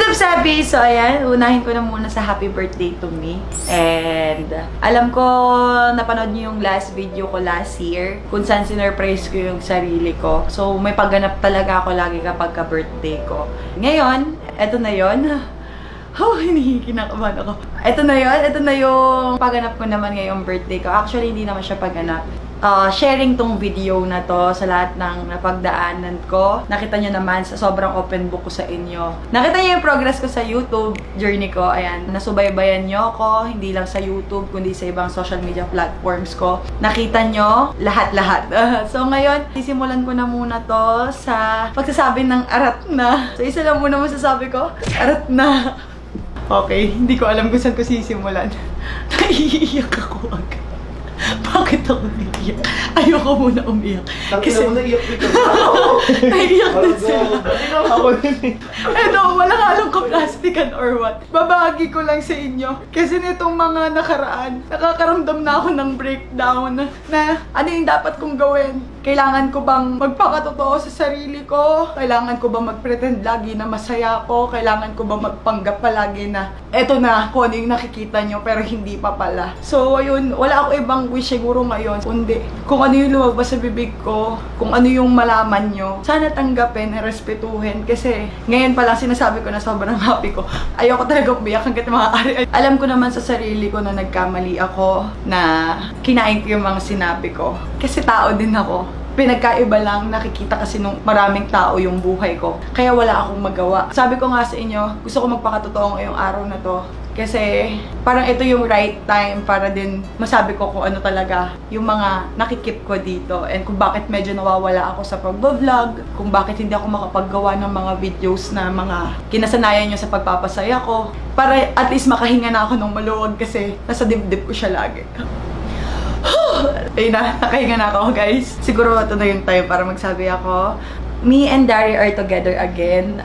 Sabi, so ayan, unahin ko na muna sa happy birthday to me. And alam ko, napanood niyo yung last video ko last year, kung saan sinurprise ko yung sarili ko. So may pagganap talaga ako lagi kapag ka-birthday ko. Ngayon, eto na yon. Oh, kinakabahan ako. Ito na yung pagganap ko naman ngayong birthday ko. Actually, hindi naman siya pagganap. Sharing tong video na to sa lahat ng napagdaanan ko. Nakita nyo naman sa sobrang open book ko sa inyo. Nakita nyo yung progress ko sa YouTube journey ko. Ayan, nasubaybayan nyo ako, hindi lang sa YouTube, kundi sa ibang social media platforms ko. Nakita nyo lahat-lahat. So ngayon, sisimulan ko na muna to sa pagsasabi ng arat na. So isa lang muna masasabi ko, arat na. Okay, hindi ko alam kung saan ko sisimulan. Naiiyak ako agad. Bakit ako umiiyak? Ayoko muna umiyak. Kasi mo naiyak dito. Naiiyak din sila. Ako din. Eto, walang halong ka-plastican or what. Babahagi ko lang sa inyo. Kasi nitong mga nakaraan, nakakaramdam na ako ng breakdown na ano yung dapat kong gawin. Kailangan ko bang magpakatotoo sa sarili ko? Kailangan ko bang mag-pretend lagi na masaya ako? Kailangan ko bang magpanggap palagi na eto na kung ano yung nakikita nyo pero hindi pa pala. So ayun, wala ako ibang wish siguro ngayon kundi kung ano yung lumabas sa bibig ko, kung ano yung malaman nyo, sana tanggapin, respetuhin kasi ngayon pa lang sinasabi ko na sobrang happy ko. Ayoko talaga umiyak hanggat maaari. Alam ko naman sa sarili ko na nagkamali ako, na kinain ko yung mga sinabi ko. Kasi tao din ako. Pinagkaiba lang, nakikita kasi nung maraming tao yung buhay ko. Kaya wala akong magawa. Sabi ko nga sa inyo, gusto ko magpakatotoo ngayong araw na to. Kasi parang ito yung right time para din masabi ko kung ano talaga yung mga nakikip ko dito. And kung bakit medyo nawawala ako sa pag-vlog. Kung bakit hindi ako makapaggawa ng mga videos na mga kinasanayan nyo sa pagpapasaya ko. Para at least makahinga na ako ng maluwag kasi nasa dibdib ko siya lagi. Ayun na, nakahinga na ako guys. Siguro ito na yung time para magsabi ako. Me and Dari are together again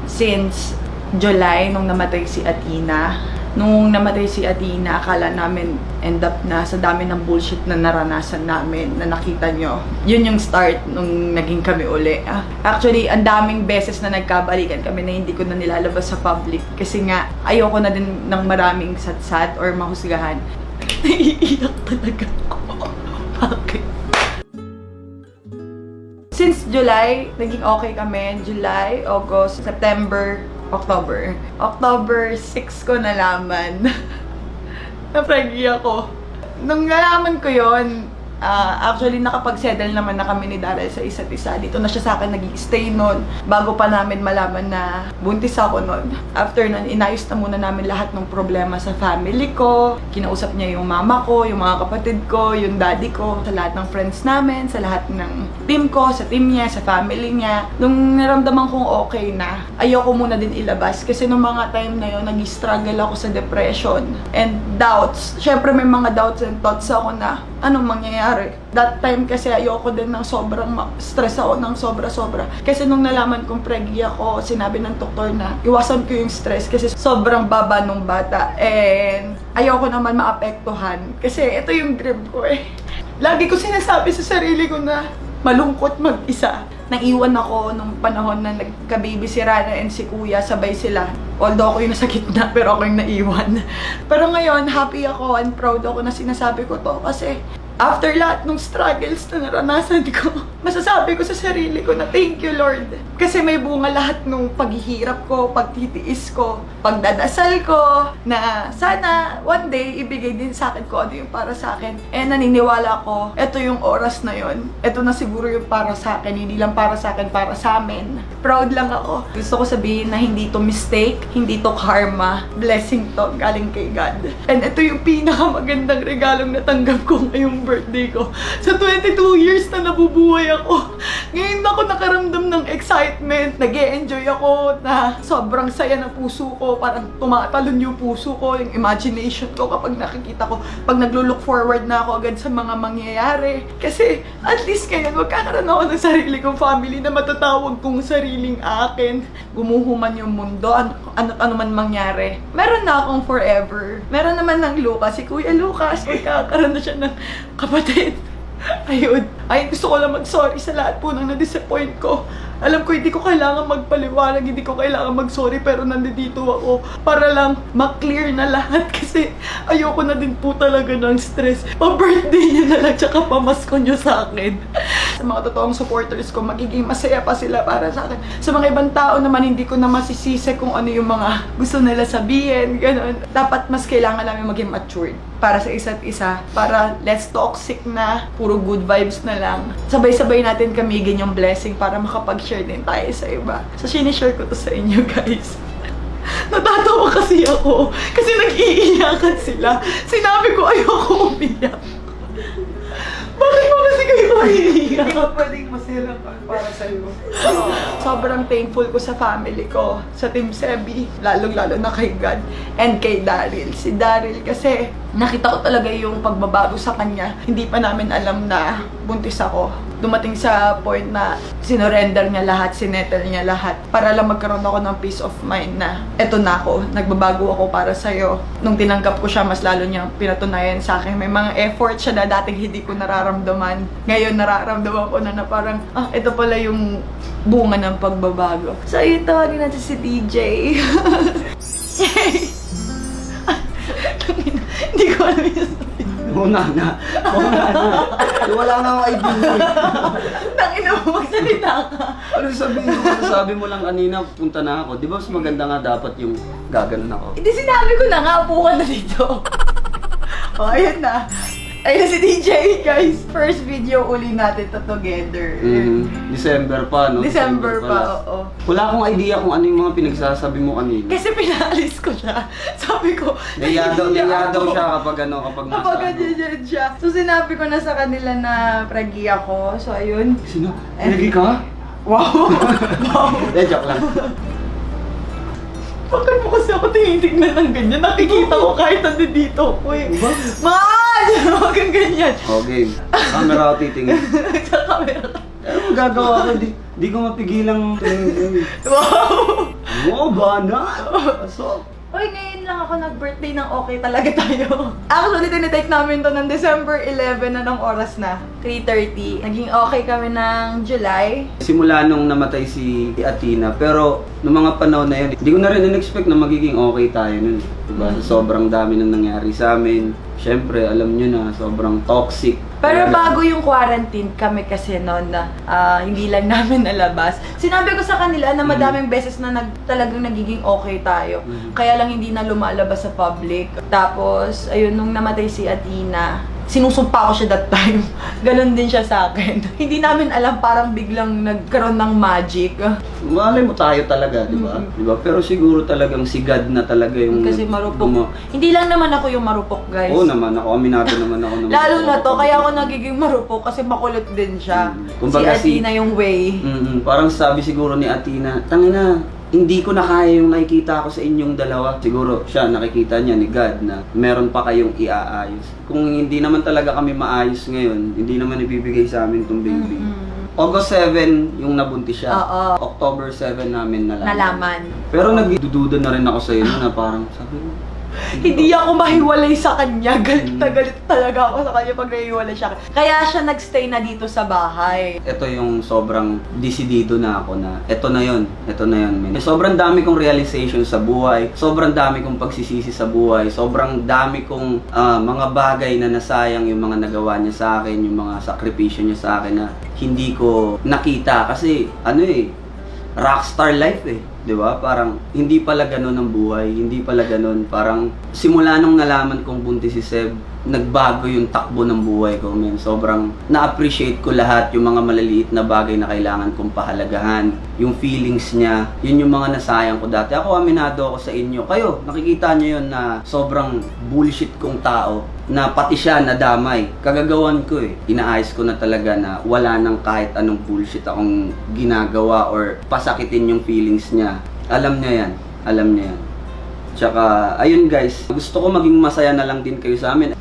since July nung namatay si Athena. Nung namatay si Athena, akala namin end up na sa dami ng bullshit na naranasan namin, na nakita nyo. Yun yung start nung naging kami uli. Actually, ang daming beses na nagkabalikan kami na hindi ko na nilalabas sa public. Kasi nga, ayoko na din ng maraming satsat or mahusgahan. Naiiyak talaga ako. Bakit? Since July, naging okay kami. July, August, September, October. October 6 ko nalaman. Na-pregnant ako. Nung nalaman ko yon, actually nakapag-settle naman na kami ni Daryl sa isa't isa. Dito na siya sa akin nag-i-stay nun. Bago pa namin malaman na buntis ako nun. After nun, inayos na muna namin lahat ng problema sa family ko. Kinausap niya yung mama ko, yung mga kapatid ko, yung daddy ko, sa lahat ng friends namin, sa lahat ng team ko, sa team niya, sa family niya. Nung naramdaman kong okay na, ayoko muna din ilabas. Kasi nung mga time na yun, nag-struggle ako sa depression and doubts. Syempre may mga doubts and thoughts ako na anong mangyayari. That time kasi ayoko din ng sobrang stress ako ng sobra-sobra. Kasi nung nalaman kong preggy ako, sinabi ng doktor na iwasan ko yung stress kasi sobrang baba nung bata. And ayoko naman maapektuhan. Kasi ito yung dream ko eh. Lagi ko sinasabi sa sarili ko na malungkot mag-isa. Naiwan ako nung panahon na nagka-baby si Rana and si Kuya, sabay sila. Although ako yung nasa gitna, pero ako yung naiwan. Pero ngayon, happy ako and proud ako na sinasabi ko to kasi after lahat ng struggles na naranasan ko, masasabi ko sa sarili ko na thank you Lord. Kasi may bunga lahat ng paghihirap ko, pagtitiis ko, pagdadasal ko, na sana one day ibigay din sa akin ko ano yung para sa akin. And naniniwala ko, ito yung oras na yon. Ito na siguro yung para sa akin, hindi lang para sa akin, para sa amin. Proud lang ako. Gusto ko sabihin na hindi to mistake, hindi to karma, blessing to galing kay God. And ito yung pinakamagandang regalong natanggap ko ngayong birthday ko. Sa 22 years na nabubuhay ako, ngayon ako nakaramdam ng excitement. Nag-e-enjoy ako na sobrang saya na puso ko. Parang tumatalon yung puso ko, yung imagination ko kapag nakikita ko. Pag naglo-look forward na ako agad sa mga mangyayari. Kasi at least ngayon, magkakaroon ako ng sarili kong family na matatawag kong sariling akin. Gumuhuman yung mundo, ano man mangyari. Meron na akong forever. Meron naman ng Lucas, si Kuya Lucas. Magkakaroon na siya ng kapatid. Ayun. Ay, gusto ko lang mag-sorry sa lahat po nang na-disappoint ko. Alam ko hindi ko kailangan magpaliwanag, hindi ko kailangan mag-sorry, pero nandito ako para lang ma-clear na lahat kasi ayoko na din po talaga ng stress. Pa-birthday niya na lang, tsaka pamasko niyo sa akin. Sa mga totoong supporters ko, magiging masaya pa sila para sa akin. Sa mga ibang tao naman, hindi ko na masisisi kung ano yung mga gusto nila sabihin, gano'n. Dapat mas kailangan namin maging matured para sa isa't isa, para less toxic na, puro good vibes na lang. Sabay-sabay natin kamigin yung blessing para makapag-share din tayo sa iba. So, sinishare ko to sa inyo, guys. Natatawa kasi ako kasi nag-iiyakan sila. Sinabi ko ayoko umiyak. Bakit mo kasi kayo umiiyak? Hindi ka pwedeng masira para sa'yo. Sobrang thankful ko sa family ko, sa Team Sebi, lalong-lalo na kay God and kay Daryl. Si Daryl kasi nakita ko talaga yung pagbabago sa kanya. Hindi pa namin alam na buntis ako. Dumating sa point na sinorender niya lahat, sinettle niya lahat para lang magkaroon ako ng peace of mind na eto na ako, nagbabago ako para sa'yo. Nung tinanggap ko siya, mas lalo niyang pinatunayan sa akin. May mga effort siya na dating hindi ko nararamdaman. Ngayon nararamdaman ko na parang, ito pala yung bunga ng pagbabago. So, yun, tawagin natin si DJ. Hindi ko alam yung sabihin. Muna na. Wala nga akong idea. Tangina mo, magsalita ka. Ano sabihin mo? Sabi mo lang kanina, punta na ako. Di ba mas maganda nga dapat yung gaganon ako? Hindi, sinabi ko na nga, upo ka na dito. Ayun na. Ayun na si DJ, guys. First video uli natin to together. December pa, no? December pa, oo. Wala akong idea kung ano yung mga pinagsasabi mo kanina. Kasi pinaalis ko siya. Sabi ko, Naiya daw siya kapag nasa kapag ganyan siya. So sinabi ko na sa kanila na pragi ako. So ayun. Sino? Nagi ka? Wow! Wow! Joke lang. Bakit mo kasi ako tinitignan ng ganyan? Nakikita ko kahit nandito ko eh. Diba? Man! Huwag kang ganyan. Oh, game. Camera ako titingin. Sa camera ka. Ano magagawa ko? Di ko mapigilang tumingin. Wow! Oo, bana! So, Uy, ngayon lang ako nag-birthday ng okay talaga tayo. Actually, tinitake namin to ng December 11 na ng oras na. 3:30. Naging okay kami ng July. simula nung namatay si Athena, pero nung mga panahon na yun, hindi ko na rin in-expect na magiging okay tayo nun. Diba? Sa sobrang dami nang nangyari sa amin. Siyempre, alam nyo na, sobrang toxic. Pero bago yung quarantine, kami kasi noon na hindi lang namin nalabas. Sinabi ko sa kanila na madaming beses na talagang nagiging okay tayo. Kaya lang hindi na lumalabas sa public. Tapos, ayun, nung namatay si Athena, sinusumpa ko siya that time. Ganon din siya sa akin. Hindi namin alam, parang biglang nagkaroon ng magic. Malay mo tayo talaga, di ba? Diba? Pero siguro talagang si God na talaga yung... Kasi marupok. Hindi lang naman ako yung marupok, guys. Oo naman, ako aminado naman ako. Lalo na to, kaya ako nagiging marupok kasi makulot din siya. Kumbaga Si Athena yung way. Parang sabi siguro ni Athena, tangina, hindi ko na kaya yung nakikita ko sa inyong dalawa. Siguro siya nakikita niya ni God na meron pa kayong iaayos. Kung hindi naman talaga kami maayos ngayon, hindi naman ibibigay sa amin tong baby. August 7 yung nabuntis siya. Oo. October 7 namin nalaman. Nalaman. Pero nagdududa na rin ako sa iyo na parang sabi mo, Hindi ako mahiwalay sa kanya. Galit na galit talaga ako sa kanya pag nahiwalay siya. Kaya siya nagstay na dito sa bahay. ito yung sobrang desidido na ako na ito na yun, man. Sobrang dami kong realization sa buhay, sobrang dami kong pagsisisi sa buhay, sobrang dami kong mga bagay na nasayang yung mga nagawa niya sa akin, yung mga sakripisyo niya sa akin na hindi ko nakita kasi rockstar life eh. 'Di ba? Parang hindi pala ganoon ang buhay, hindi pala ganoon. Parang simula nung nalaman kong buntis si Seb, nagbago yung takbo ng buhay ko, men. Sobrang na-appreciate ko lahat yung mga maliliit na bagay na kailangan kong pahalagahan. Yung feelings niya, yun yung mga nasayang ko dati. Ako, aminado ako sa inyo. Kayo, nakikita niyo yun na sobrang bullshit kong tao na pati siya nadamay. Kagagawan ko eh. Inaayos ko na talaga na wala nang kahit anong bullshit akong ginagawa or pasakitin yung feelings niya. Alam niya yan. Alam niya yan. Tsaka, ayun guys, gusto ko maging masaya na lang din kayo sa amin.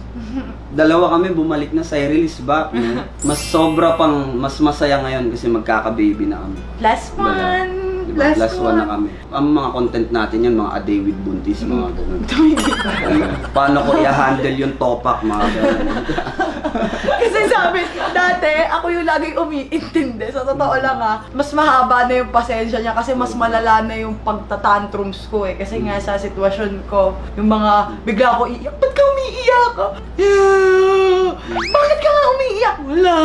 Dalawa kami bumalik na sa release back. No? Mas masaya ngayon kasi magkaka-baby na kami. Last month! Diba? Plus +1 na kami. Ang mga content natin yan, mga a day with buntis, mga ganun. Paano ko i-handle yung topak, mga ganun. Kasi sabi, dati, ako yung laging umiintindi. Sa totoo lang mas mahaba na yung pasensya niya kasi mas malala na yung pagtatantrums ko eh. Kasi nga sa sitwasyon ko, yung mga bigla ako iiyak, ba't ka umiiyak? Bakit ka nga umiiyak? Wala.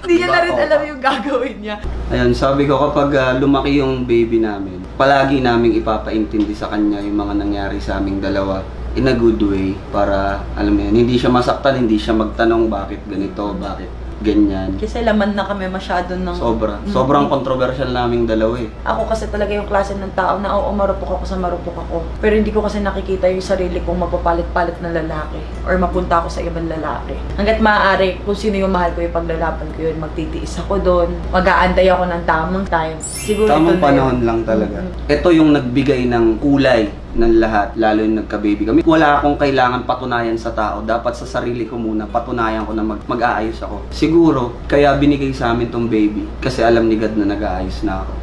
Hindi niya na rin alam yung gagawin niya. Ayun, sabi ko kapag lumaki yung baby namin, palagi naming ipapaintindi sa kanya yung mga nangyari sa aming dalawa in a good way para, alam mo yun, hindi siya masaktan, hindi siya magtanong bakit ganito, bakit ganyan. Kasi laman na kami masyado ng... Sobra. Sobrang controversial naming dalawa eh. Ako kasi talaga yung klase ng tao na oo, marupok ako sa marupok ako. Pero hindi ko kasi nakikita yung sarili kong mapapalit-palit na lalaki or mapunta ako sa ibang lalaki. Hanggat maaari, kung sino yung mahal ko yung paglalaban ko yun, magtitiis ako doon. Mag-aantay ako ng tamang time. Siguro Tamang ito na panahon yun. lang talaga. Ito yung nagbigay ng kulay ng lahat, lalo yung nagka-baby kami. Wala akong kailangan patunayan sa tao. Dapat sa sarili ko muna, patunayan ko na mag-aayos ako. Siguro, kaya binigay sa amin tong baby. Kasi alam ni God na nag-aayos na ako.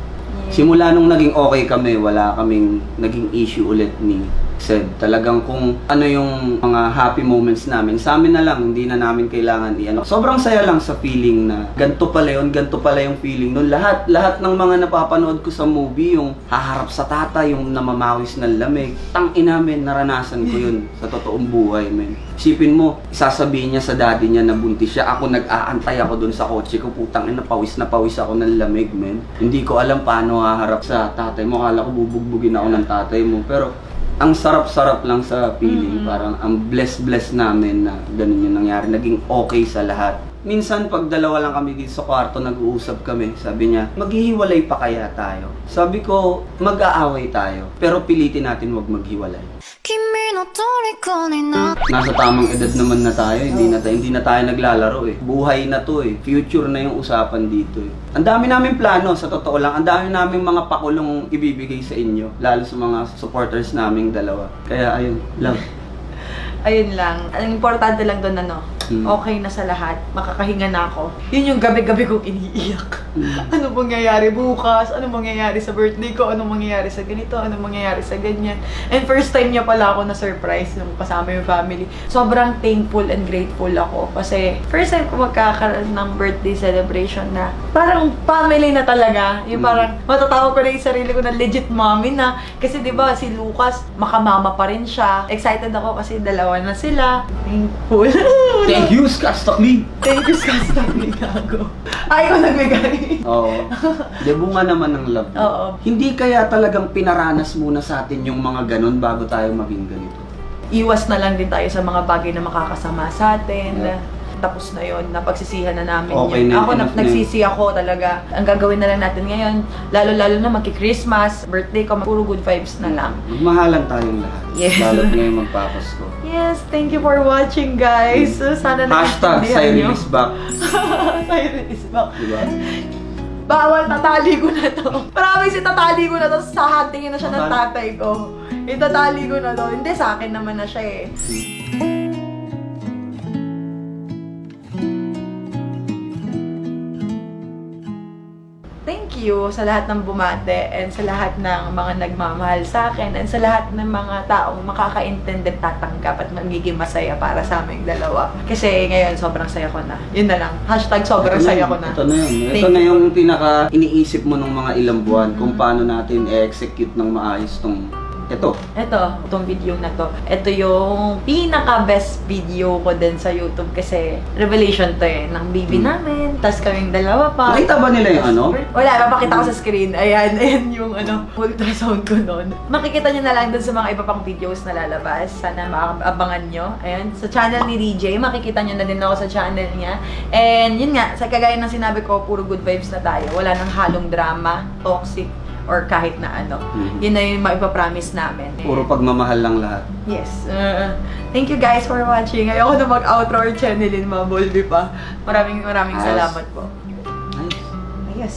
Simula nung naging okay kami, wala kaming naging issue ulit ni Sed. Talagang kung ano yung mga happy moments namin, sa amin na lang, hindi na namin kailangan i-ano. Sobrang saya lang sa feeling na ganito pala yun, ganito pala yung feeling nun. Lahat ng mga napapanood ko sa movie, yung haharap sa tata, yung namamawis ng lamig, tangina men, naranasan ko yun sa totoong buhay men. Isipin mo, sasabihin niya sa daddy niya na buntis siya, ako nag-aantay ako dun sa kotse ko, putang ina, pawis ako ng lamig men. Hindi ko alam paano haharap sa tatay mo, akala ko bubugbugin ako ng tatay mo, pero ang sarap-sarap lang sa feeling. Parang ang bless namin na ganun yung nangyari. Naging okay sa lahat. Minsan pag dalawa lang kami dito sa kwarto, nag-uusap kami. Sabi niya, maghihiwalay pa kaya tayo? Sabi ko, mag-aaway tayo. Pero pilitin natin wag maghiwalay. Nasa tamang edad naman na tayo. Hindi na tayo naglalaro eh. Buhay na to eh. Future na yung usapan dito eh. Ang dami namin plano, sa totoo lang. Ang dami namin mga pakulong ibibigay sa inyo. Lalo sa mga supporters naming dalawa. Kaya ayun, love. Ayun lang. Ang importante lang doon okay na sa lahat. Makakahinga na ako. Yun yung gabi-gabi kong iniiyak. Ano mangyayari bukas? Ano mangyayari sa birthday ko? Ano mangyayari sa ganito? Ano mangyayari sa ganyan? And first time niya pala ako na surprise nung kasama yung family. Sobrang thankful and grateful ako. Kasi first time ko magkakaroon ng birthday celebration na parang family na talaga. Yung parang matatawag ko na yung sarili ko na legit mommy na. Kasi di ba si Lucas, makamama pa rin siya. Excited ako kasi dalawa na sila. Thankful. Thank you, Scott Stockley! Thank you, Scott Stockley. Gago. Ay, ko nagbigay. Oo. Bunga naman ng love. Oo. Hindi kaya talagang pinaranas muna sa atin yung mga ganun bago tayo maging ganito? Iwas na lang din tayo sa mga bagay na makakasama sa atin. Yeah. Tapos na yun, napagsisihan na namin Okay yun. na, Ako, enough na nagsisi ako talaga. Ang gagawin na lang natin ngayon, lalo-lalo na magki-Christmas, birthday ko, puro good vibes na lang. Magmahalan tayong lahat. Yes. Lalo't ngayon magpapasko. Yes, thank you for watching, guys. Sana Hashtag Cyril is back. Cyril is back. Diba? Bawal, tatali ko na to. Promise, itatali ko na to. Sahatingin na siya ng tatay ko. Itatali ko na to. Hindi, sa akin naman na siya eh. Thank you sa lahat ng bumate and sa lahat ng mga nagmamahal sa akin and sa lahat ng mga taong makakaintindi, tatanggap at magiging masaya para sa aming dalawa. Kasi ngayon, sobrang saya ko na. Yun na lang. Hashtag sobrang saya ko na. Ito na yun. Thank Ito na you. yung pinaka iniisip mo nung mga ilang buwan kung paano natin i-execute ng maayos tong ito. Itong video na to. Ito yung pinaka-best video ko din sa YouTube kasi revelation to eh, ng baby namin. Tapos kaming dalawa pa. Nakita ba nila yung ano? Wala, mapakita ko sa screen. Ayan yung ultrasound ko noon. Makikita nyo na lang dun sa mga iba pang videos na lalabas. Sana makaabangan nyo. Ayan, sa channel ni DJ, makikita nyo na din ako sa channel niya. And yun nga, sa kagaya ng sinabi ko, puro good vibes na tayo. Wala nang halong drama, toxic, or kahit na ano. Yun na yung maipapromise namin. Puro pagmamahal lang lahat. Yes. Thank you guys for watching. Ayoko na mag-outro or channelin, maboldi pa. Maraming Ayos. salamat po. Nice. Yes.